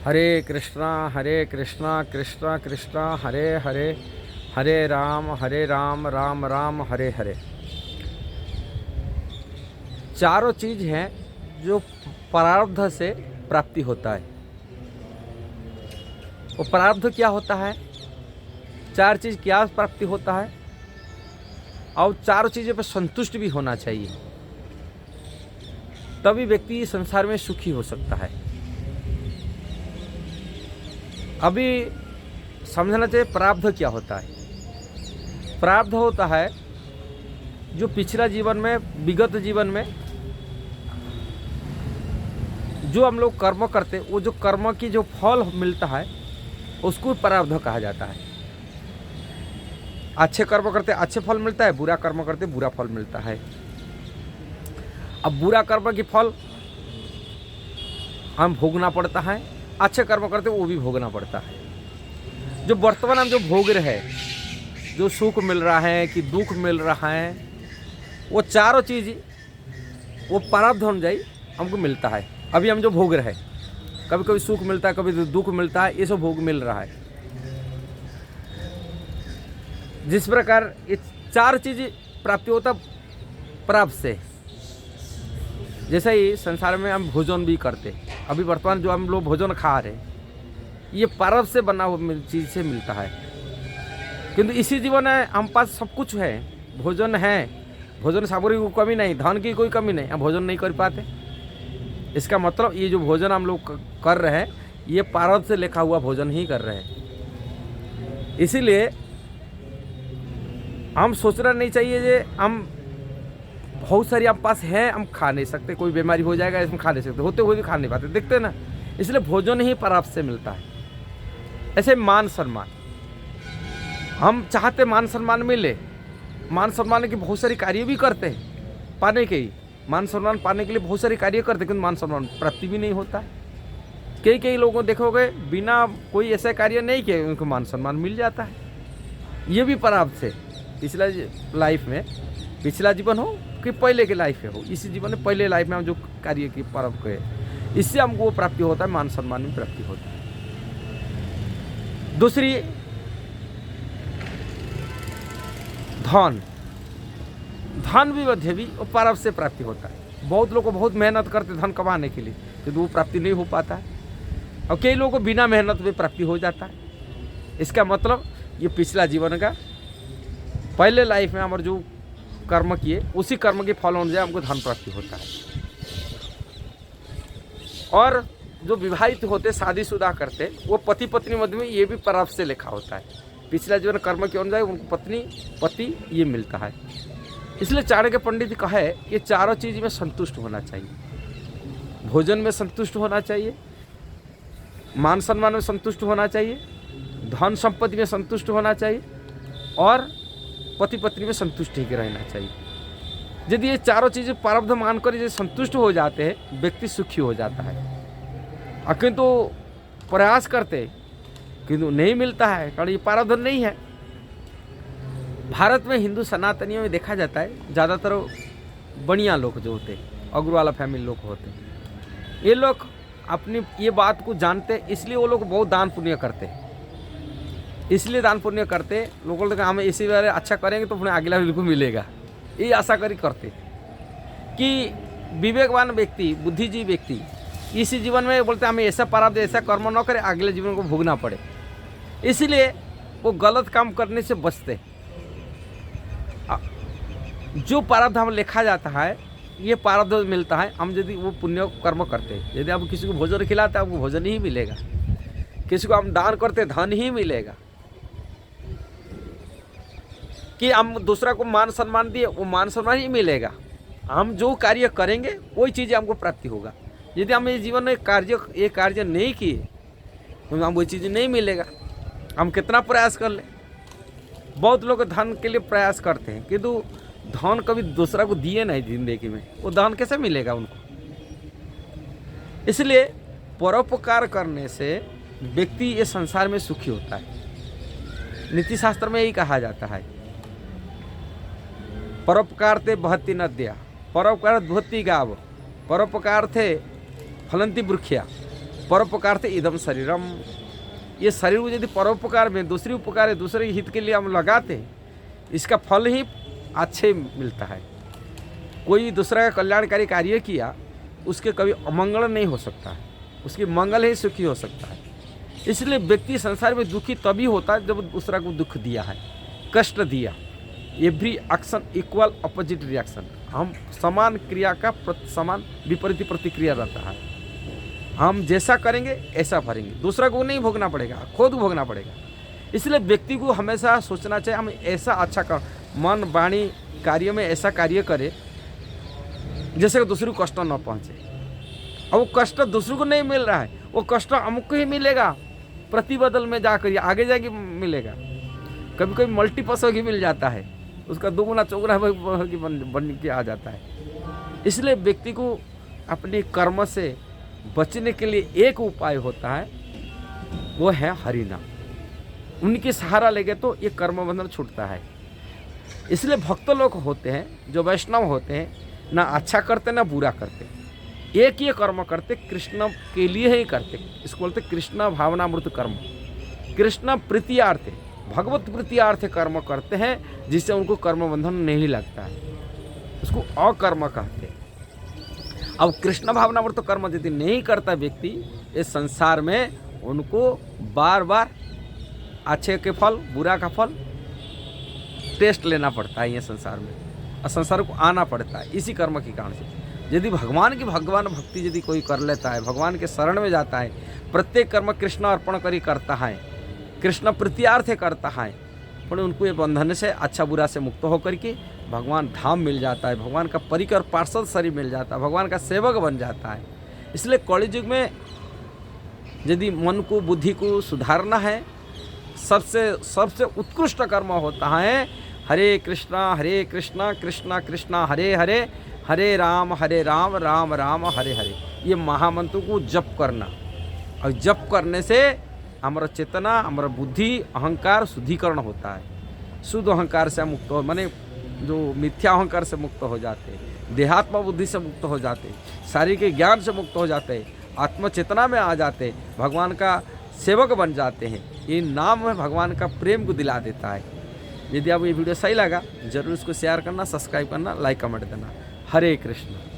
हरे कृष्णा कृष्णा कृष्णा हरे हरे, हरे राम राम राम हरे हरे। चारों चीज़ हैं जो प्रारब्ध से प्राप्ति होता है। वो प्रारब्ध क्या होता है, चार चीज़ क्या प्राप्ति होता है, और चारों चीज़ों पर संतुष्ट भी होना चाहिए, तभी व्यक्ति इस संसार में सुखी हो सकता है। अभी समझना चाहिए प्रारब्ध क्या होता है। प्रारब्ध होता है जो पिछला जीवन में, विगत जीवन में जो हम लोग कर्म करते, वो जो कर्म की जो फल मिलता है उसको प्रारब्ध कहा जाता है। अच्छे कर्म करते अच्छे फल मिलता है, बुरा कर्म करते बुरा फल मिलता है। अब बुरा कर्म की फल हम भोगना पड़ता है, अच्छे कर्म करते वो भी भोगना पड़ता है। जो वर्तमान हम जो भोग रहे हैं, जो सुख मिल रहा है कि दुख मिल रहा है, वो चारों चीज़ वो प्रारब्ध अनुযাयी हमको मिलता है। अभी हम जो भोग रहे हैं, कभी कभी सुख मिलता है, कभी दुख मिलता है, ये सब भोग मिल रहा है। जिस प्रकार ये चार चीज़ प्राप्ति होता प्राप्त से, जैसे ही संसार में हम भोजन भी करते, अभी वर्तमान जो हम लोग भोजन खा रहे हैं, ये प्रारब्ध से बना हुआ चीज़ से मिलता है। किंतु इसी जीवन में हम पास सब कुछ है, भोजन है, भोजन सामग्री की कोई कमी नहीं, धन की कोई कमी नहीं, हम भोजन नहीं कर पाते। इसका मतलब ये जो भोजन हम लोग कर रहे हैं, ये प्रारब्ध से लिखा हुआ भोजन ही कर रहे हैं। इसीलिए हम सोचना नहीं चाहिए जे हम बहुत सारी हम पास है, हम खा नहीं सकते, कोई बीमारी हो जाएगा इसमें खा नहीं सकते, होते हुए भी खा नहीं पाते, देखते ना। इसलिए भोजन ही प्रारब्ध से मिलता है। ऐसे मान सम्मान, हम चाहते मान सम्मान मिले, मान सम्मान की बहुत सारी कार्य भी करते हैं पाने के ही, मान सम्मान पाने के लिए बहुत सारे कार्य करते हैं, किंतु मान सम्मान प्राप्ति भी नहीं होता है। कई लोगों को देखोगे बिना कोई ऐसा कार्य नहीं किए उनको मान सम्मान मिल जाता है। ये भी प्रारब्ध से, पिछला लाइफ में, पिछला जीवन हो कि पहले के लाइफ में हो, इसी जीवन में पहले लाइफ में हम जो कार्य की प्रारब्ध के, इससे हमको वो प्राप्ति होता है, मान सम्मान में प्राप्ति होता है। दूसरी धन, धन भी मध्य भी वो प्रारब्ध से प्राप्ति होता है। बहुत लोग को बहुत मेहनत करते धन कमाने के लिए, किंतु वो प्राप्ति नहीं हो पाता है, और कई लोगों को बिना मेहनत में प्राप्ति हो जाता है। इसका मतलब ये पिछला जीवन का, पहले लाइफ में हमारे जो कर्म किए उसी कर्म के फल अनुसार हमको धन प्राप्ति होता है। और जो विवाहित होते, शादीशुदा करते, वो पति पत्नी मध्य में ये भी प्रारब्ध से लिखा होता है। पिछला जीवन कर्म के अनुसार उनको पत्नी पति ये मिलता है। इसलिए चाणक्य पंडित कहे ये चारों चीज़ में संतुष्ट होना चाहिए। भोजन में संतुष्ट होना चाहिए, मान सम्मान में संतुष्ट होना चाहिए, धन संपत्ति में संतुष्ट होना चाहिए, और पति पत्नी में संतुष्ट ही रहना चाहिए। यदि ये चारों चीज़ें प्रारब्ध मानकर ये संतुष्ट हो जाते हैं, व्यक्ति सुखी हो जाता है। किंतु प्रयास करते किंतु नहीं मिलता है, कारण ये प्रारब्ध नहीं है। भारत में हिंदू सनातनियों में देखा जाता है ज़्यादातर बनिया लोग जो होते, अग्रवाला फैमिली लोग होते, ये लोग अपनी ये बात को जानते, इसलिए वो लोग बहुत दान पुण्य करते। इसलिए दान पुण्य करते, लोगों को हम इसी बारे अच्छा करेंगे तो अपने अगला बिल्कुल मिलेगा, ये आशा करी करते कि विवेकवान व्यक्ति, बुद्धिजीवी व्यक्ति इसी जीवन में बोलते हमें ऐसा प्रारब्ध, ऐसा कर्म न करें, अगले जीवन को भोगना पड़े। इसीलिए वो गलत काम करने से बचते। जो प्रारब्ध हम लिखा जाता है, ये प्रारब्ध मिलता है। हम यदि वो पुण्य कर्म करते, यदि हम किसी को भोजन खिलाते आपको भोजन ही मिलेगा, किसी को हम दान करते धन ही मिलेगा, कि हम दूसरा को मान सम्मान दिए वो मान सम्मान ही मिलेगा। हम जो कार्य करेंगे वही चीज़ हमको प्राप्ति होगा। यदि हम इस जीवन में ये कार्य नहीं किए तो हम वही चीज़ नहीं मिलेगा। हम कितना प्रयास कर ले, बहुत लोग धन के लिए प्रयास करते हैं, किंतु धन कभी दूसरा को दिए नहीं जिंदगी में, वो धन कैसे मिलेगा उनको। इसलिए परोपकार करने से व्यक्ति ये संसार में सुखी होता है। नीति शास्त्र में यही कहा जाता है, परोपकार थे बहती नद्या, परोपकार धोती गाव, परोपकार थे फलंती वृक्षया, परोपकार थे इदम शरीरम। ये शरीर को यदि परोपकार में दूसरी उपकार है, दूसरे हित के लिए हम लगाते हैं, इसका फल ही अच्छे मिलता है। कोई दूसरा का कल्याणकारी कार्य किया, उसके कभी अमंगल नहीं हो सकता है, उसकी मंगल ही सुखी हो सकता है। इसलिए व्यक्ति संसार में दुखी तभी होता है जब दूसरा को दुख दिया है, कष्ट दिया। Every action equal opposite reaction. हम समान क्रिया का समान विपरीत प्रतिक्रिया रहता है। हम जैसा करेंगे ऐसा भरेंगे, दूसरा को नहीं भोगना पड़ेगा, खुद भोगना पड़ेगा। इसलिए व्यक्ति को हमेशा सोचना चाहिए हम ऐसा अच्छा कर, मन वाणी कार्य में ऐसा कार्य करें जैसे कि दूसरे को कष्ट न पहुँचे। और वो कष्ट दूसरे को नहीं मिल रहा है, वो कष्ट हमको ही मिलेगा, प्रतिबदल में जाकर आगे जाके मिलेगा। कभी कभी मल्टीपस होगी मिल जाता है, उसका दुगुना चौगुना बन के आ जाता है। इसलिए व्यक्ति को अपने कर्म से बचने के लिए एक उपाय होता है, वो है हरि नाम। उनके सहारा लेके तो ये कर्म बंधन छूटता है। इसलिए भक्त लोग होते हैं जो वैष्णव होते हैं, ना अच्छा करते ना बुरा करते, एक ही कर्म करते, कृष्ण के लिए ही करते। इसको बोलते कृष्ण भावनामृत कर्म। कृष्ण प्रीतियार्थ, भगवत प्रीतियार्थ कर्म करते हैं, जिससे उनको कर्म बंधन नहीं लगता है, उसको अकर्म कहते हैं। अब कृष्ण भावनामृत कर्म यदि नहीं करता व्यक्ति, इस संसार में उनको बार बार अच्छे के फल बुरा का फल टेस्ट लेना पड़ता है ये संसार में, और संसार को आना पड़ता है इसी कर्म के कारण से। यदि भगवान भक्ति यदि कोई कर लेता है, भगवान के शरण में जाता है, प्रत्येक कर्म कृष्ण अर्पण करी करता है, कृष्ण प्रीत्यार्थ करता है, पर उनको ये बंधन से अच्छा बुरा से मुक्त होकर के भगवान धाम मिल जाता है, भगवान का परिकर पार्षद शरीर मिल जाता है, भगवान का सेवक बन जाता है। इसलिए कलियुग में यदि मन को बुद्धि को सुधारना है, सबसे उत्कृष्ट कर्म होता है हरे कृष्णा कृष्णा कृष्णा हरे हरे, हरे राम राम राम हरे हरे। ये महामंत्र को जप करना, और जप करने से हमारा चेतना, हमारा बुद्धि, अहंकार शुद्धिकरण होता है। शुद्ध अहंकार से मुक्त हो, माने जो मिथ्या अहंकार से मुक्त हो जाते हैं, देहात्म बुद्धि से मुक्त हो जाते हैं, शारीरिक ज्ञान से मुक्त हो जाते हैं, आत्मचेतना में आ जाते हैं, भगवान का सेवक बन जाते हैं। ये नाम में भगवान का प्रेम को दिला देता है। यदि आपको ये वीडियो सही लगा, जरूर इसको शेयर करना, सब्सक्राइब करना, लाइक कमेंट देना। हरे कृष्ण।